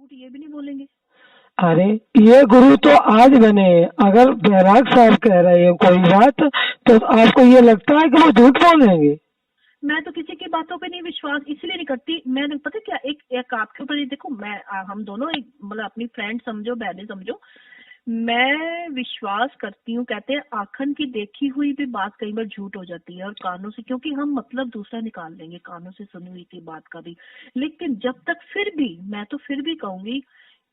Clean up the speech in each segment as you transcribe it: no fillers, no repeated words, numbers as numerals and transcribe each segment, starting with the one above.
झूठ ये भी नहीं बोलेंगे। अरे ये गुरु तो आज बने, अगर बैराग साहब कह रहे हैं कोई बात तो आपको ये लगता है कि वो झूठ बोलेंगे? मैं तो किसी की बातों पे नहीं विश्वास इसलिए नहीं करती। मैंने पता क्या, एक आपके ऊपर देखो, मैं हम दोनों एक मतलब अपनी फ्रेंड समझो, बहनें समझो, मैं विश्वास करती हूँ। कहते हैं आखन की देखी हुई भी बात कई बार झूठ हो जाती है, और कानों से, क्योंकि हम मतलब दूसरा निकाल लेंगे कानों से सुनी हुई की बात का भी। लेकिन जब तक फिर भी, मैं तो फिर भी कहूंगी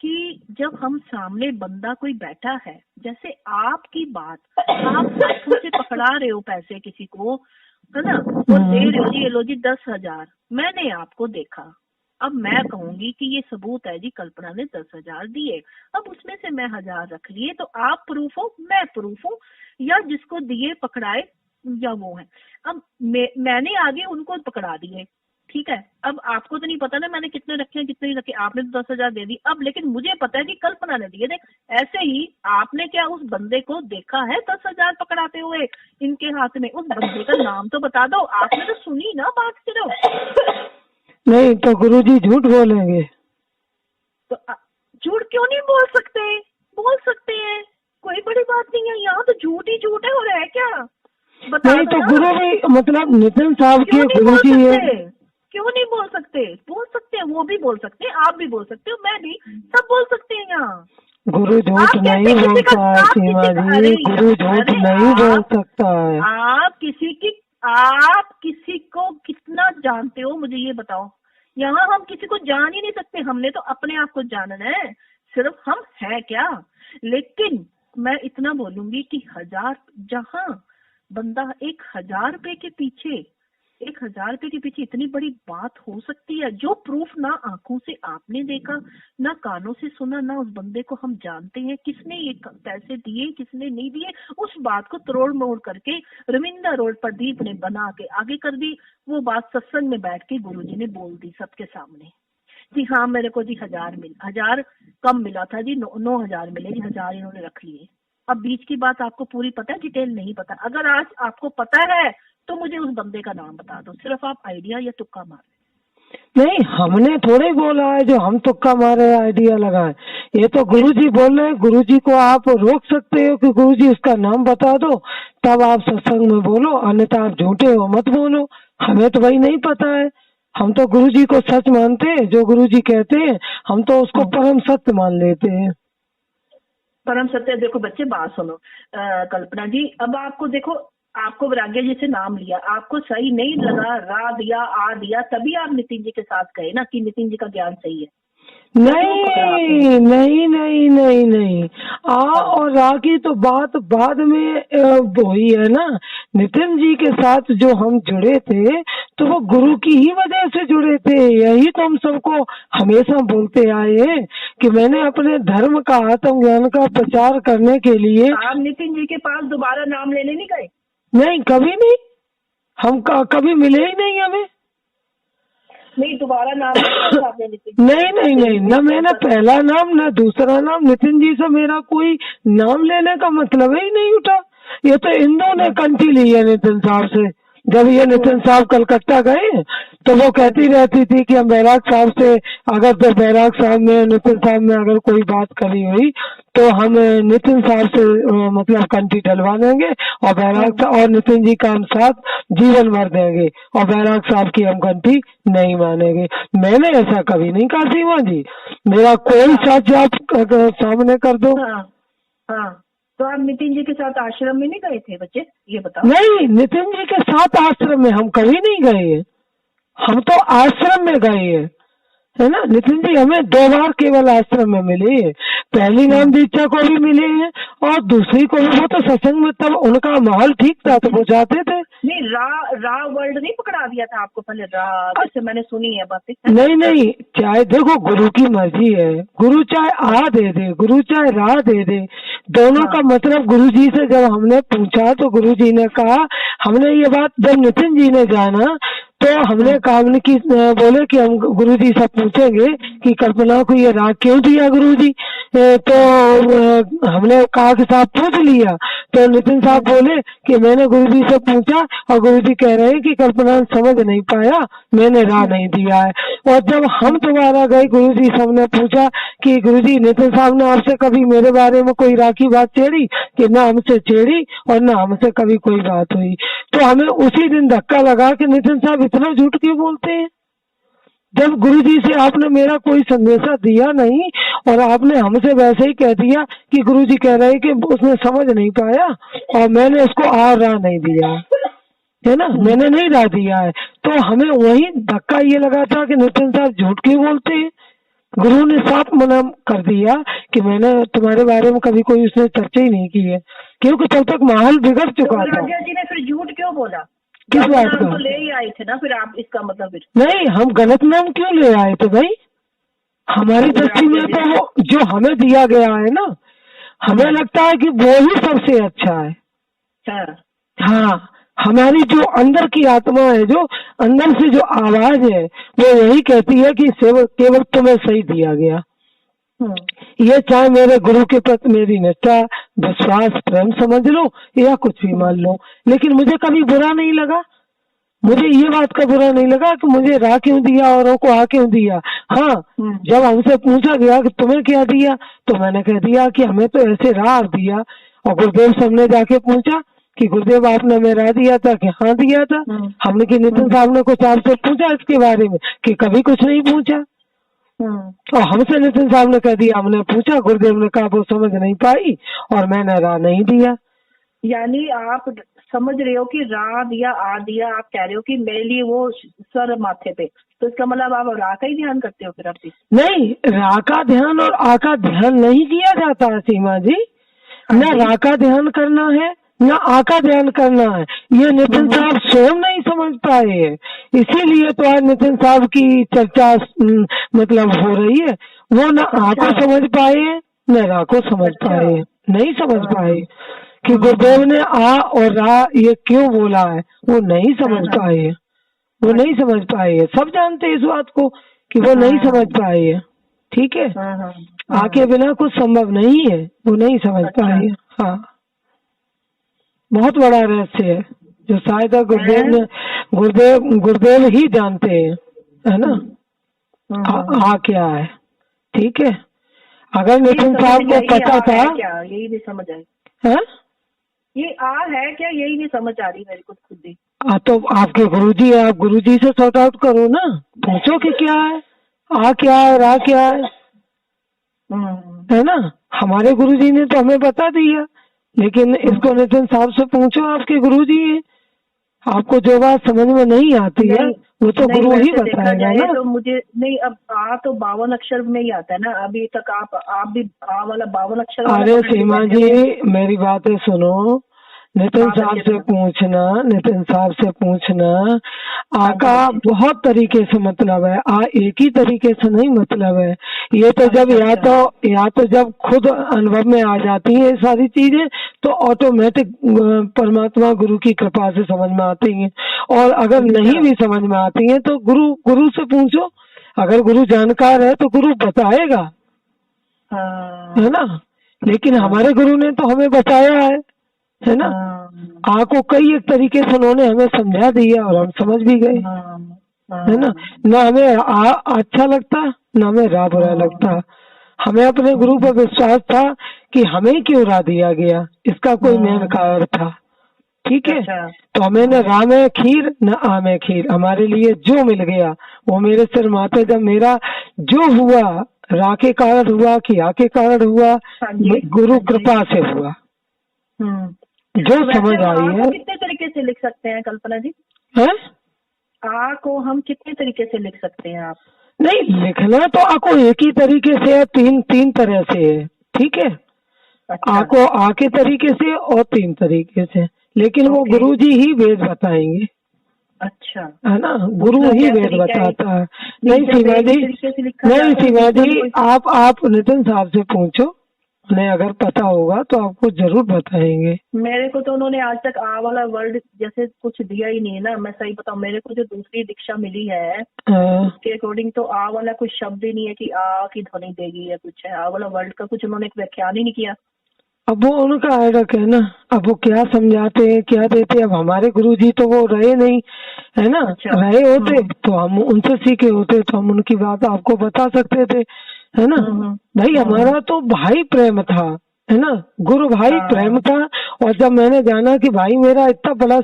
कि जब हम सामने बंदा कोई बैठा है, जैसे आपकी बात, आप हाथों से पकड़ा रहे हो पैसे किसी को, है ना, और दे रहे हो जी, ये लो जी 10,000, मैंने आपको देखा, अब मैं कहूंगी कि ये सबूत है जी, कल्पना ने 10,000 दिए, अब उसमें से मैं 1,000 रख लिए, तो आप प्रूफ हो, मैं प्रूफ हूँ, या जिसको दिए पकड़ाए या वो है। अब मैंने आगे उनको पकड़ा दिए, ठीक है, अब आपको तो नहीं पता ना मैंने कितने रखे हैं कितने नहीं रखे, आपने तो 10,000 दे दी। अब लेकिन मुझे पता है कि कल्पना ने दिए। देख, ऐसे ही आपने क्या उस बंदे को देखा है 10,000 पकड़ाते हुए इनके हाथ में? उस बंदे का नाम तो बता दो, आपने तो सुनी ना बात सिर्फ। नहीं तो गुरुजी झूठ बोलेंगे? तो झूठ क्यों नहीं बोल सकते? बोल सकते हैं, कोई बड़ी बात नहीं है, यहाँ तो झूठ ही झूठ है, और है क्या? बता नहीं तो दो गुरु भी, मतलब नितिन साहब के क्यों गुरुजी नहीं बोल है। सकते? क्यों नहीं बोल सकते? बोल सकते हैं, वो भी बोल सकते हैं, आप भी बोल सकते हो, मैं भी, सब बोल सकते हैं यहाँ। गुरु झूठ नहीं बोलता है सीमा जी, गुरु झूठ नहीं बोल सकता है। आप किसी को कितना जानते हो मुझे ये बताओ? यहाँ हम किसी को जान ही नहीं सकते, हमने तो अपने आप को जानना है, सिर्फ हम है क्या। लेकिन मैं इतना बोलूंगी कि 1,000, जहाँ बंदा 1,000 रुपए के पीछे, 1,000 रुपए के पीछे इतनी बड़ी बात हो सकती है, जो प्रूफ ना आंखों से आपने देखा, ना कानों से सुना, ना उस बंदे को हम जानते हैं किसने ये पैसे दिए किसने नहीं दिए, उस बात को तोड़ मोड़ करके रविंद्र रोड पर दीप ने बना के आगे कर दी। वो बात सत्संग में बैठ के गुरुजी ने बोल दी सबके सामने जी, हाँ मेरे को जी 1,000 कम मिला था जी, 9,000 मिले जी, 1,000 इन्होंने रख लिए। अब बीच की बात आपको पूरी पता है, डिटेल नहीं पता? अगर आज आपको पता है तो मुझे उस बंदे का नाम बता दो, सिर्फ आप आइडिया या तुक्का मार। नहीं, हमने थोड़े बोला है जो हम तुक्का मारे आइडिया लगाए, ये तो गुरुजी बोल रहे हैं। गुरुजी को आप रोक सकते हो कि गुरुजी उसका नाम बता दो, तब आप सत्संग में बोलो, अन्यथा आप झूठे हो मत बोलो। हमें तो भाई नहीं पता है, हम तो गुरुजी को सच मानते हैं, जो गुरुजी कहते हैं हम तो उसको परम सत्य मान लेते हैं। परम सत्य, देखो बच्चे बात सुनो, कल्पना जी, अब आपको देखो, आपको वैराग्य जी से नाम लिया, आपको सही नहीं लगा, रा दिया आ दिया, तभी आप नितिन जी के साथ गए ना कि नितिन जी का ज्ञान सही है। नहीं नहीं नहीं नहीं नहीं, आ और रा की तो बात बाद में वही है ना। नितिन जी के साथ जो हम जुड़े थे तो वो गुरु की ही वजह से जुड़े थे, यही तो हम सबको हमेशा बोलते आए हैं कि मैंने अपने धर्म का, आत्म ज्ञान का प्रचार करने के लिए। आप नितिन जी के पास दोबारा नाम लेने नहीं गए? नहीं, कभी नहीं, हम कभी मिले ही नहीं हमें। नहीं, दोबारा नाम नहीं नहीं नहीं, न मैंने पहला नाम न दूसरा नाम, नितिन जी से मेरा कोई नाम लेने का मतलब ही नहीं उठा। ये तो इंदु ने कंठी ली है नितिन साहब से। जब ये नितिन साहब कलकत्ता गए तो वो कहती रहती थी कि हम बैराग साहब से, अगर तो बैराग साहब में नितिन साहब में अगर कोई बात करी हुई तो हम नितिन साहब से मतलब कंठी डलवा देंगे, और बैराग और नितिन जी का हम साथ जीवन भर देंगे, और बैराग साहब की हम कंठी नहीं मानेंगे। मैंने ऐसा कभी नहीं कहा सीमा जी, मेरा कोई सच आप सामने कर दो। हाँ, तो आप नितिन जी के साथ आश्रम में नहीं गए थे बच्चे, ये बताओ? नहीं, नितिन जी के साथ आश्रम में हम कभी नहीं गए, हम तो आश्रम में गए हैं, है ना। नितिन जी हमें 2 बार केवल आश्रम में मिले हैं, पहली नाम दीक्षा को भी मिले हैं और दूसरी को भी। वो तो सत्संग में तब उनका माहौल ठीक था तो वो जाते थे। नहीं, रा वर्ल्ड नहीं पकड़ा दिया था आपको पहले? जैसे मैंने सुनी है बातें। नहीं नहीं, चाहे देखो गुरु की मर्जी है, गुरु चाहे आ दे दे, गुरु चाहे राह दे दे, दोनों का मतलब। गुरु जी से जब हमने पूछा तो गुरु जी ने कहा, हमने ये बात जब नितिन जी ने जाना तो हमने कहा कि बोले कि हम गुरुजी से पूछेंगे कि कल्पना को ये राग क्यों दिया गुरुजी। तो हमने कहा कि साहब पूछ लिया, तो नितिन साहब बोले कि मैंने गुरुजी से पूछा और गुरुजी कह रहे हैं कि कल्पना समझ नहीं पाया, मैंने राह नहीं दिया है। और जब हम दोबारा गए गुरुजी से हमने पूछा कि गुरुजी नितिन साहब ने आपसे कभी मेरे बारे में कोई राह की बात छेड़ी, कि ना हमसे छेड़ी और ना हमसे कभी कोई बात हुई। तो हमें उसी दिन धक्का लगा कि नितिन साहब इतना झूठ क्यों बोलते हैं, जब गुरुजी से आपने मेरा कोई संदेशा दिया नहीं और आपने हमसे वैसे ही कह दिया कि गुरुजी कह रहे हैं कि उसने समझ नहीं पाया और मैंने उसको राह नहीं दिया है ना, मैंने नहीं राह दिया है। तो हमें वही धक्का ये लगा था कि नितिन साहब झूठ क्यों बोलते हैं। गुरु ने साफ मना कर दिया कि मैंने तुम्हारे बारे में कभी कोई उसने चर्चा ही नहीं की है, क्योंकि तब तक माहौल बिगड़ चुका था। जी ने फिर झूठ क्यों बोला, किस बात का? तो ले ही आए थे ना फिर आप, इसका मतलब फिर नहीं, हम गलत नाम क्यों ले आए थे भाई, हमारी दृष्टि में तो वो जो हमें दिया गया है ना, हमें लगता है कि वो ही सबसे अच्छा है। हाँ, हमारी जो अंदर की आत्मा है, जो अंदर से जो आवाज है, वो यही कहती है कि केवल तुम्हें सही दिया गया। ये चाहे मेरे गुरु के प्रति मेरी निष्ठा, विश्वास, प्रेम समझ लो या कुछ भी मान लो, लेकिन मुझे कभी बुरा नहीं लगा। मुझे ये बात का बुरा नहीं लगा कि मुझे राह क्यों दिया औरों को आ क्यों दिया। हाँ, जब हमसे पूछा गया कि तुम्हें क्या दिया, तो मैंने कह दिया कि हमें तो ऐसे राह दिया। और गुरुदेव से हमने जाके पूछा कि गुरुदेव आपने हमें राह दिया था, कि हाँ दिया था। हमने कि नितिन साहब ने कुछ आपसे पूछा इसके बारे में, कि कभी कुछ नहीं पूछा। और हमसे नितिन साहब ने कह दिया हमने पूछा, गुरुदेव ने कहा वो समझ नहीं पाई और मैंने राह नहीं दिया। यानी आप समझ रहे हो कि राह दिया आ दिया, आप कह रहे हो कि मेरे लिए वो सर माथे पे, तो इसका मतलब आप राह का ही ध्यान करते हो फिर आप? नहीं, राह का ध्यान और आ का ध्यान नहीं किया जाता है सीमा जी। न राह का ध्यान करना है न आ का ध्यान करना है, ये नितिन साहब स्वयं नहीं समझ पाए है। इसीलिए तो आज नितिन साहब की चर्चा मतलब हो रही है। वो न आ को समझ पाए न राह को समझ पाए, नहीं समझ पाए कि गुरुदेव ने आ और राह ये क्यों बोला है, वो नहीं समझ पाए, वो नहीं समझ पाए। सब जानते हैं इस बात को कि वो नहीं समझ पाए। ठीक है, आके बिना कुछ संभव नहीं है, वो नहीं समझ पाए। हाँ, बहुत बड़ा रहस्य है जो शायद गुरुदेव ही जानते हैं, है ना। क्या है, ठीक है। अगर नितिन साहब को पता था, यही नहीं समझ आई है ये आ है क्या, यही नहीं समझ आ रही मेरे को खुद ही। तो आपके गुरुजी है, आप गुरुजी से सॉर्ट आउट करो ना, पूछो कि क्या है, आ क्या है, रा क्या है ना। हमारे गुरुजी ने तो हमें बता दिया, लेकिन इसको नितिन साहब से पूछो, आपके गुरुजी है। आपको जो बात समझ में नहीं आती है वो तो गुरु ही बताएगा ना। तो मुझे नहीं, अब आ तो 52 अक्षर में ही आता है ना, अभी तक आप भी आ वाला 52 अक्षर। अरे सीमा जी मेरी बातें सुनो, नितिन साहब से पूछना, नितिन साहब से पूछना। आ का बहुत तरीके से मतलब है, आ एक ही तरीके से नहीं मतलब है। ये तो जब या तो जब खुद अनुभव में आ जाती है सारी चीजें, तो ऑटोमेटिक परमात्मा गुरु की कृपा से समझ में आती हैं। और अगर नहीं भी समझ में आती हैं तो गुरु से पूछो, अगर गुरु जानकार है तो गुरु बताएगा, है ना। लेकिन हमारे गुरु ने तो हमें बताया है ना। आ को कई एक तरीके से उन्होंने हमें समझा दिया और हम समझ भी गए, है ना। न हमें आ अच्छा लगता न हमें रा बुरा लगता। हमें अपने गुरु पर विश्वास था कि हमें क्यों रा दिया गया, इसका कोई मेन कारण था। ठीक है, तो हमें न रा में खीर न आ में खीर, हमारे लिए जो मिल गया वो मेरे सिर माथे, जब मेरा जो हुआ रा के कारण हुआ कि आ के कारण हुआ, गुरु कृपा से हुआ। जो समझ आई है। कितने तरीके से लिख सकते हैं कल्पना जी? है आ को हम कितने तरीके से लिख सकते हैं आप? नहीं, लिखना तो आ को एक ही तरीके से है, तीन तरह से है। ठीक है, अच्छा। आ को आ के तरीके से और 3 तरीके से, लेकिन वो गुरुजी ही वेद बताएंगे। अच्छा, है ना, गुरु ही वेद बताता है। नहीं सीमा जी, नहीं सीमा जी, आप नितिन साहब से पूछो, उन्हें अगर पता होगा तो आपको जरूर बताएंगे। मेरे को तो उन्होंने आज तक आ वाला वर्ड जैसे कुछ दिया ही नहीं है ना। मैं सही बताऊं, मेरे को जो दूसरी दीक्षा मिली है उसके अकॉर्डिंग तो आ वाला कोई शब्द ही नहीं है कि आ की ध्वनि देगी या कुछ है। आ वाला वर्ड का कुछ उन्होंने व्याख्यान ही नहीं किया। अब वो उनका आइडक है ना, अब वो क्या समझाते हैं क्या देते हैं। अब हमारे गुरुजी तो वो रहे नहीं है ना। अच्छा। रहे होते तो हम उनसे सीखे होते तो हम उनकी बात आपको बता सकते थे, है ना। भाई हमारा तो भाई प्रेम था, है ना, गुरु भाई प्रेम था। और जब मैंने जाना कि भाई मेरा इतना बड़ा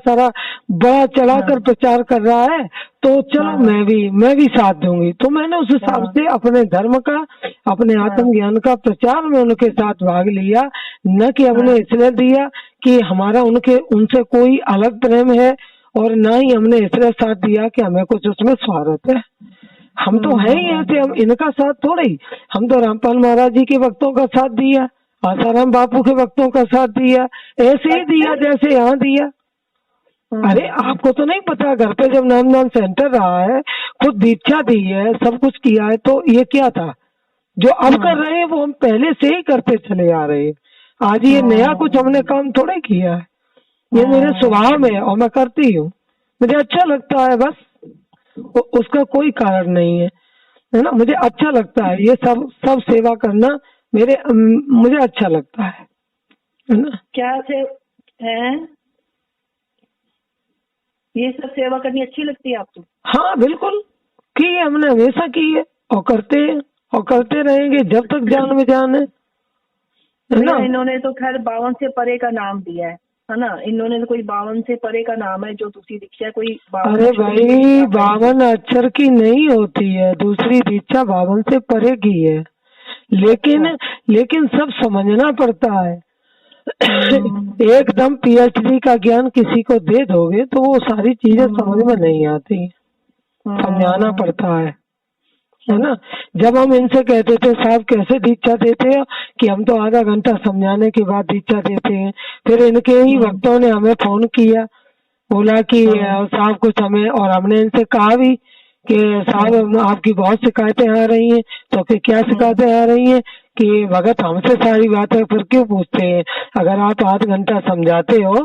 चढ़ाकर प्रचार कर रहा है तो चलो मैं भी साथ दूंगी, तो मैंने उस हिसाब से अपने धर्म का, अपने आत्मज्ञान का प्रचार में उनके साथ भाग लिया। न कि हमने इसलिए दिया कि हमारा उनसे कोई अलग प्रेम है, और न ही हमने इसलिए साथ दिया कि हमें कुछ उसमें स्वार्थ है। हम तो है ही ऐसे, हम इनका साथ थोड़े ही। हम तो रामपाल महाराज जी के भक्तों का साथ दिया, आसाराम बापू के भक्तों का साथ दिया, ऐसे ही दिया जैसे यहाँ दिया। अरे आपको तो नहीं पता, घर पे जब नामदान सेंटर रहा है, खुद दीक्षा दी है, सब कुछ किया है, तो ये क्या था जो अब कर रहे हैं वो हम पहले से ही करते चले आ रहे हैं। आज ये नया कुछ हमने काम थोड़े किया है, ये मेरे स्वभाव में है और मैं करती हूँ, मुझे अच्छा लगता है, बस उसका कोई कारण नहीं है ना। मुझे अच्छा लगता है ये सब सेवा करना, मुझे अच्छा लगता है ना। क्या से है ये सब सेवा करनी अच्छी लगती है आपको? हाँ बिल्कुल, की है, हमने हमेशा की है और करते हैं और करते रहेंगे जब तक जान में जान है ना। इन्होंने तो खैर 52 से परे का नाम दिया है ना। इन्होंने तो कोई 52 से परे का नाम है जो दूसरी दीक्षा कोई। अरे भाई 52 अक्षर की नहीं होती है, दूसरी दीक्षा 52 से परे की है, लेकिन सब समझना पड़ता है। एकदम पीएचडी का ज्ञान किसी को दे दोगे तो वो सारी चीजें समझ में नहीं आती, समझाना पड़ता है ना। जब हम इनसे कहते थे साहब कैसे दीक्षा देते हैं, कि हम तो आधा घंटा समझाने के बाद दीक्षा देते हैं। फिर इनके ही भक्तों ने हमें फोन किया, बोला कि साहब कुछ हमें, और हमने इनसे कहा भी कि साहब आपकी बहुत शिकायतें आ रही हैं। तो फिर क्या शिकायतें आ रही हैं कि भगत हमसे सारी बातें फिर क्यों पूछते हैं, अगर आप आध घंटा समझाते हो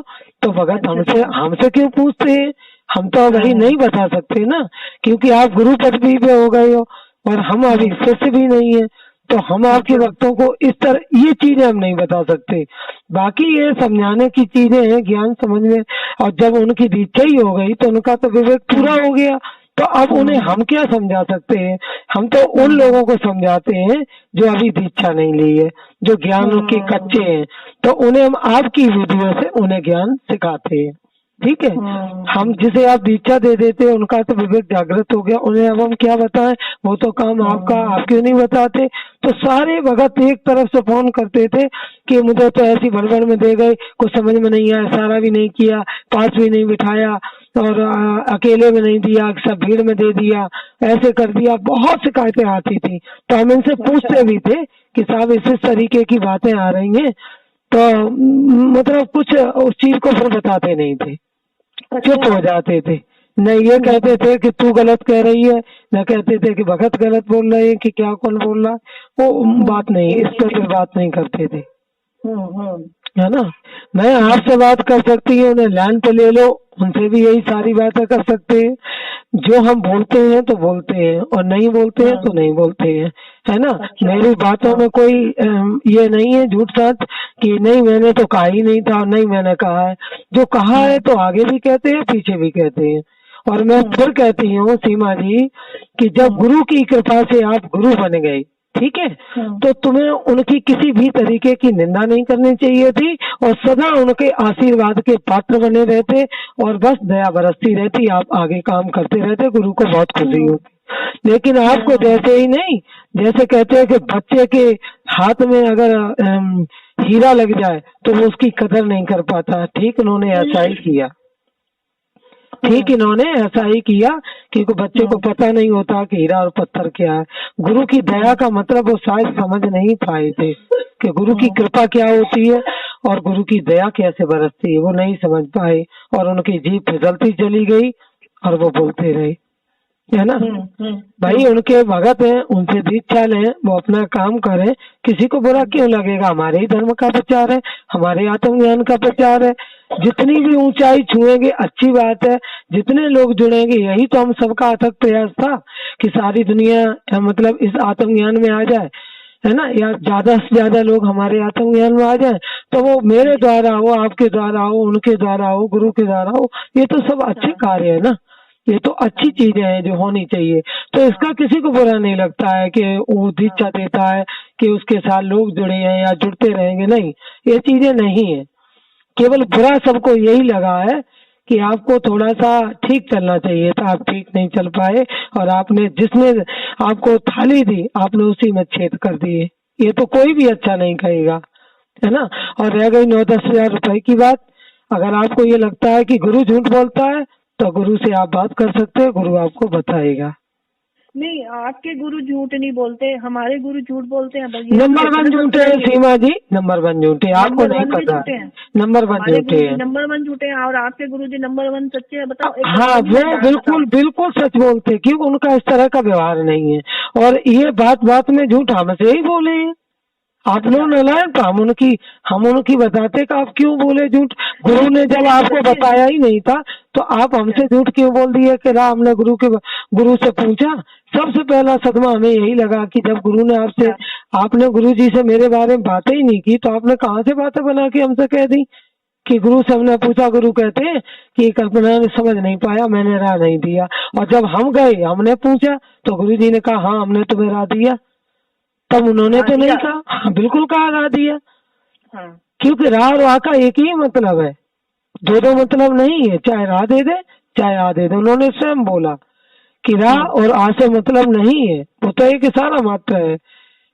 तो भगत हमसे क्यों पूछते हैं। हम तो वही नहीं बता सकते ना, क्योंकि आप गुरु पदवी पे हो गए हो और हम अभी शिष्य भी नहीं है, तो हम आपके भक्तों को इस तरह ये चीजें हम नहीं बता सकते। बाकी ये समझाने की चीजें हैं, ज्ञान समझ में। और जब उनकी दीक्षा ही हो गई तो उनका तो विवेक पूरा हो गया, तो अब उन्हें हम क्या समझा सकते हैं। हम तो उन लोगों को समझाते हैं जो अभी दीक्षा नहीं ली है, जो ज्ञान के कच्चे हैं, तो उन्हें हम आपकी वीडियो से उन्हें ज्ञान सिखाते हैं। ठीक है, हम जिसे आप दीक्षा दे देते हैं उनका तो विवेक जागृत हो गया, उन्हें अब हम क्या बताएं, वो तो काम आपका, आप क्यों नहीं बताते। तो सारे भगत एक तरफ से फोन करते थे कि मुझे तो ऐसी भड़बड़ में दे गए, कुछ समझ में नहीं आया, सारा भी नहीं किया, पास भी नहीं बिठाया, और अकेले में नहीं दिया, सब भीड़ में दे दिया, ऐसे कर दिया। बहुत शिकायतें आती थी, तो हम इनसे पूछते भी थे कि साहब इस तरीके की बातें आ रही हैं, तो मतलब कुछ उस चीज को फिर बताते नहीं थे, चुप हो जाते थे। न ये कहते थे कि तू गलत कह रही है, न कहते थे कि भगत गलत बोल रहे हैं कि क्या कौन बोल रहा है, वो बात नहीं, इस पर फिर बात नहीं करते थे, है ना। मैं आपसे बात कर सकती हूँ, उन्हें लाइन पे ले लो, उनसे भी यही सारी बातें कर सकते हैं। जो हम बोलते हैं तो बोलते हैं, और नहीं बोलते हैं तो नहीं बोलते हैं, है ना। मेरी बातों में कोई ये नहीं है झूठ सच कि नहीं मैंने तो कहा ही नहीं था, नहीं मैंने कहा है। जो कहा है तो आगे भी कहते हैं, पीछे भी कहते हैं। और मैं फिर कहती हूँ सीमा जी कि जब गुरु की कृपा से आप गुरु बन गए, ठीक है, तो तुम्हें उनकी किसी भी तरीके की निंदा नहीं करनी चाहिए थी, और सदा उनके आशीर्वाद के पात्र बने रहते, और बस दया बरसती रहती, आप आगे काम करते रहते, गुरु को बहुत खुशी होती। लेकिन आपको जैसे ही नहीं, जैसे कहते हैं कि बच्चे के हाथ में अगर हीरा लग जाए तो वो उसकी कदर नहीं कर पाता, ठीक इन्होंने ऐसा ही किया, इन्होंने ऐसा ही किया, क्योंकि बच्चे को पता नहीं होता कि हीरा और पत्थर क्या है। गुरु की दया का मतलब वो शायद समझ नहीं पाए थे कि गुरु की कृपा क्या होती है और गुरु की दया कैसे बरसती है, वो नहीं समझ पाए, और उनकी जीभ फिसलती चली गई और वो बोलते रहे। है ना। भाई उनके भगत हैं, उनसे दीक्षा लें, वो अपना काम करें, किसी को बुरा क्यों लगेगा। हमारे ही धर्म का प्रचार है, हमारे आत्मज्ञान का प्रचार है। जितनी भी ऊंचाई छुएंगे अच्छी बात है, जितने लोग जुड़ेंगे, यही तो हम सबका अथक प्रयास था कि सारी दुनिया मतलब इस आत्मज्ञान में आ जाए, है ना, या ज्यादा से ज्यादा लोग हमारे आत्मज्ञान में आ जाए। तो वो मेरे द्वारा हो, आपके द्वारा हो, उनके द्वारा हो, गुरु के द्वारा हो, ये तो सब अच्छे कार्य है ना, ये तो अच्छी चीजें हैं जो होनी चाहिए। तो इसका किसी को बुरा नहीं लगता है कि वो दीक्षा देता है कि उसके साथ लोग जुड़े हैं या जुड़ते रहेंगे, नहीं, ये चीजें नहीं है। केवल बुरा सबको यही लगा है कि आपको थोड़ा सा ठीक चलना चाहिए था, आप ठीक नहीं चल पाए, और आपने जिसने आपको थाली दी आपने उसी में छेद कर दिए। ये तो कोई भी अच्छा नहीं कहेगा, है ना। और रह गई 9-10 हजार रुपए की बात, अगर आपको ये लगता है कि गुरु झूठ बोलता है तो गुरु से आप बात कर सकते हैं, गुरु आपको बताएगा। नहीं, आपके गुरु झूठ नहीं बोलते, हमारे गुरु झूठ बोलते हैं। नंबर 1 झूठे हैं सीमा जी, नंबर 1 झूठे, आपको नहीं पता, नंबर 1 झूठे हैं, नंबर 1 झूठे हैं। और आपके गुरु जी नंबर 1 सच्चे हैं, बताओ। हाँ, वो बिल्कुल बिल्कुल सच बोलते, क्योंकि उनका इस तरह का व्यवहार नहीं है। और ये बात बात में झूठ हमसे ही बोले हैं। आप लोग नालायक, हम उनकी बताते कि आप क्यों बोले झूठ। गुरु ने जब आपको बताया ही नहीं था तो आप हमसे झूठ क्यों बोल दिए कि हमने गुरु से पूछा। सबसे पहला सदमा हमें यही लगा कि जब गुरु ने आपने गुरु जी से मेरे बारे में बातें ही नहीं की, तो आपने कहाँ से बातें बना के हमसे कह दी कि गुरु से हमने पूछा। गुरु कहते हैं कि कल्पना ने समझ नहीं पाया, मैंने राह नहीं दिया। और जब हम गए हमने पूछा तो गुरु जी ने कहा हाँ हमने तुम्हें राह दिया। तब उन्होंने तो नहीं कहा, हाँ बिल्कुल कहा राह दिया। क्योंकि राह और आ का एक ही मतलब है, दो मतलब नहीं है, चाहे राह दे दे चाहे आ दे दे। उन्होंने स्वयं बोला कि राह और आ से मतलब नहीं है, वो तो एक इशारा मात्र है,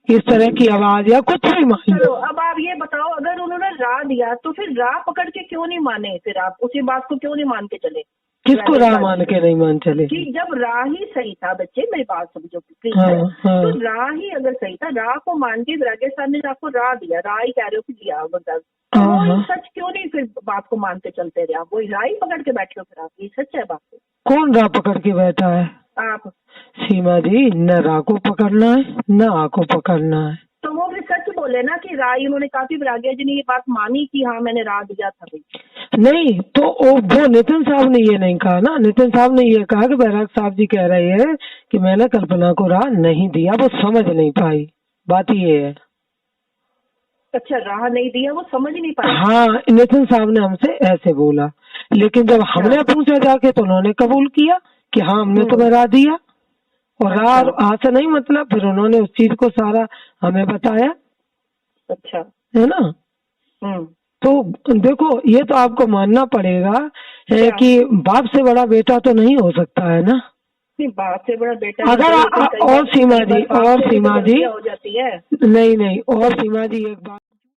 इस तरह की आवाज या कुछ भी मान लो। अब आप ये बताओ, अगर उन्होंने राह दिया तो फिर राह पकड़ के क्यों नहीं माने, फिर आप उसी बात को क्यों नहीं मान के चले। किसको राह मान के नहीं मान चले कि जब राह ही सही था, बच्चे मेरी बात समझो प्लीज। तो राह ही अगर सही था, राह को मान के राजस्थान ने आपको राह दिया, राह ही कह रहे हो कि दिया, मतलब तो सच क्यों नहीं फिर बात को मान के चलते रहे आप, वही राह ही पकड़ के बैठे हो फिर आप, ये सच है बात। कौन राह पकड़ के बैठा है आप सीमा जी, न राह को पकड़ना है न आ को पकड़ना है। तो वो भी सच बोले ना कि राह, उन्होंने काफी वैराग्य जी ने ये बात मानी कि हाँ मैंने राह दिया था भाई। नहीं तो वो नितिन साहब ने ये नहीं कहा ना, नितिन साहब ने ये कहा कि बैराग साहब जी कह रहे हैं कि मैंने कल्पना को राह नहीं दिया, वो समझ नहीं पाई, बात ये है। अच्छा, राह नहीं दिया, वो समझ नहीं पाई। हाँ, नितिन साहब ने हमसे ऐसे बोला, लेकिन जब हमने पूछा जाके तो उन्होंने कबूल किया कि हाँ हमने तुम्हें राह दिया। और राह से नहीं मतलब, फिर उन्होंने उस चीज को सारा हमें बताया। अच्छा, है ना। तो देखो, ये तो आपको मानना पड़ेगा है कि बाप से बड़ा बेटा तो नहीं हो सकता है ना। नहीं, बाप से बड़ा बेटा अगर और सीमा जी हो जाती है। नहीं, और सीमा जी एक बात